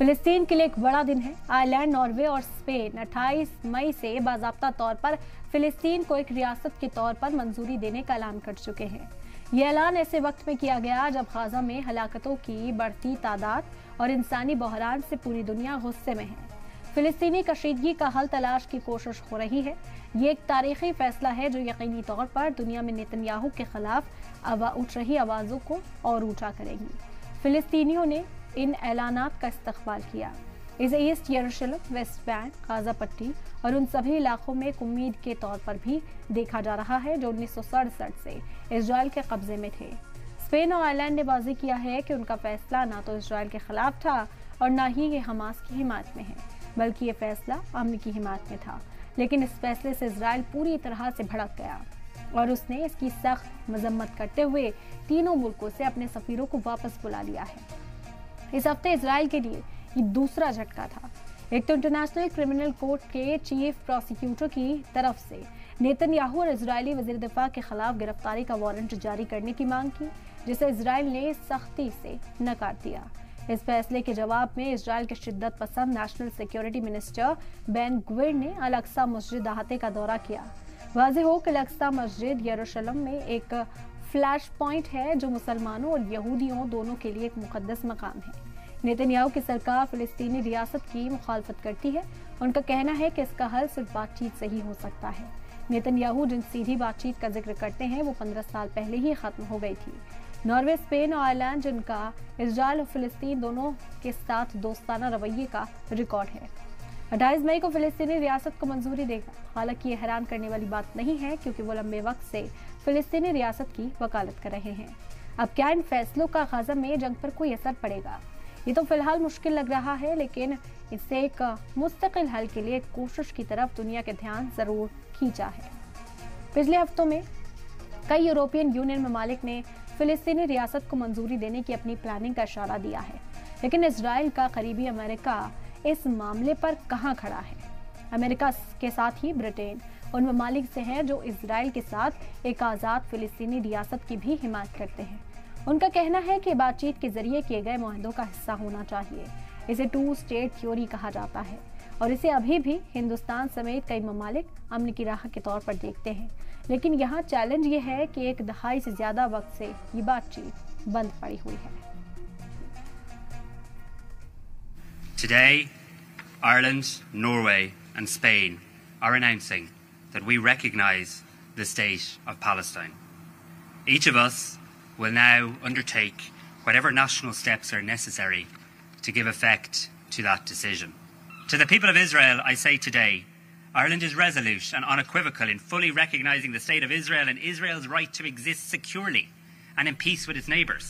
فلسطین کے لیے ایک بڑا دن ہے۔ آئرلینڈ، ناروے اور اسپین 28 مئی سے باضابطہ طور پر فلسطین کو ایک ریاست کے طور پر منظوری دینے کا اعلان کر چکے ہیں۔ یہ اعلان ایسے وقت میں کیا گیا جب غزہ میں ہلاکتوں کی بڑھتی تعداد اور انسانی بحران سے پوری دنیا غصے میں ہے۔ فلسطینی کشیدگی کا حل تلاش کی کوشش ہو رہی ہے۔ یہ ایک تاریخی فیصلہ ہے جو یقینی طور پر دنیا میں نیتن یاہو کے خلاف اٹھ رہی آوازوں کو اور اونچا کرے گی۔ فلسطینیوں نے ان اعلانات کا استقبال کیا۔ اسے ایسٹ یروشلم، ویسٹ بینک، غزہ پٹی اور ان سبھی علاقوں میں ایک امید کے طور پر بھی دیکھا جا رہا ہے جو 1967 سے اسرائیل کے قبضے میں تھے۔ اسپین اور آئرلینڈ نے واضح کیا ہے کہ ان کا فیصلہ نہ تو اسرائیل کے خلاف تھا اور نہ ہی یہ حماس کی حمایت میں ہے، بلکہ یہ فیصلہ امن کی حمایت میں تھا۔ لیکن اس فیصلے سے اسرائیل پوری طرح سے بھڑک گیا اور اس نے اس کی سخت مذمت کرتے ہوئے تینوں ملکوں سے اپنے سفیروں کو واپس بلا لیا ہے۔ اس ہفتے اسرائیل کے لیے یہ دوسرا جھٹکا تھا۔ ایک تو انٹرنیشنل کرمنل کورٹ کے چیف پروسیکیوٹر کی طرف سے نیتن یاہو اور اسرائیلی وزیر دفاع کے خلاف گرفتاری کا وارنٹ جاری کرنے کی مانگ کی، جسے اسرائیل نے سختی سے نکار دیا۔ اس فیصلے کے جواب میں اسرائیل کے شدت پسند نیشنل سیکیورٹی منسٹر بین گویر نے الاقصی مسجد احاطے کا دورہ کیا۔ واضح ہو کہ الاقصی مسجد یروشلم میں ایک فلیش پوائنٹ ہے جو مسلمانوں اور یہودیوں دونوں کے لیے ایک مقدس مقام ہے۔ نیتن یاہو کی سرکار فلسطینی ریاست کی مخالفت کرتی ہے۔ ان کا کہنا ہے کہ اس کا حل صرف بات چیت سے ہی ہو سکتا ہے۔ نیتن یاہو جن سیدھی بات چیت کا ذکر کرتے ہیں وہ 15 سال پہلے ہی ختم ہو گئی تھی۔ ناروے، اسپین اور آئرلینڈ جن کا اسرائیل اور فلسطین دونوں کے ساتھ دوستانہ رویے کا ریکارڈ ہے، 28 مئی کو فلسطینی ریاست کو منظوری دے گا۔ حالانکہ یہ حیران کرنے والی بات نہیں ہے کیونکہ وہ لمبے وقت سے فلسطینی ریاست کی وکالت کر رہے ہیں۔ اب کیا ان فیصلوں کا غزہ میں جنگ پر کوئی اثر پڑے گا؟ یہ تو فی الحال مشکل لگ رہا ہے، لیکن اس سے ایک مستقل حل کے لیے ایک کوشش کی طرف دنیا کے دھیان ضرور کھینچا ہے۔ پچھلے ہفتوں میں کئی یورپین یونین ممالک نے فلسطینی ریاست کو منظوری دینے کی اپنی پلاننگ کا اشارہ دیا ہے، لیکن اسرائیل کا قریبی امریکہ اس معاملے پر کہاں کھڑا ہے؟ امریکہ کے ساتھ ہی برٹین ان ممالک سے ہیں جو اسرائیل کے ساتھ ایک آزاد فلسطینی ریاست کی بھی حمایت کرتے ہیں۔ ان کا کہنا ہے کہ بات چیت کے ذریعے کیے گئے معاہدوں کا حصہ ہونا چاہیے۔ اسے 2 اسٹیٹ تھیوری کہا جاتا ہے اور اسے ابھی بھی ہندوستان سمیت کئی ممالک امن کی راہ کے طور پر دیکھتے ہیں، لیکن یہاں چیلنج یہ ہے کہ ایک دہائی سے زیادہ وقت سے یہ بات چیت بند پڑی ہوئی ہے۔ Today, Ireland, Norway and Spain are announcing that we recognize the state of Palestine. Each of us will now undertake whatever national steps are necessary to give effect to that decision. To the people of Israel, I say today, Ireland is resolute and unequivocal in fully recognising the state of Israel and Israel's right to exist securely and in peace with its neighbours.